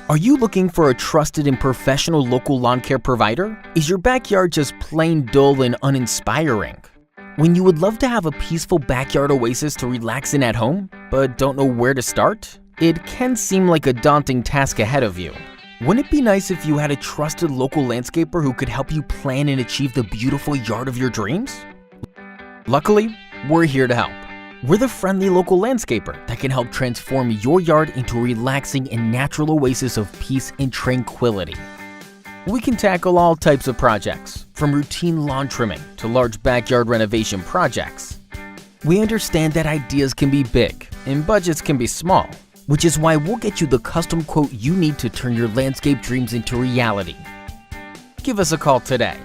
Are you looking for a trusted and professional local lawn care provider? Is your backyard just plain dull and uninspiring? When you would love to have a peaceful backyard oasis to relax in at home, but don't know where to start? It can seem like a daunting task ahead of you. Wouldn't it be nice if you had a trusted local landscaper who could help you plan and achieve the beautiful yard of your dreams? Luckily, we're here to help. We're the friendly local landscaper that can help transform your yard into a relaxing and natural oasis of peace and tranquility. We can tackle all types of projects, from routine lawn trimming to large backyard renovation projects. We understand that ideas can be big and budgets can be small, which is why we'll get you the custom quote you need to turn your landscape dreams into reality. Give us a call today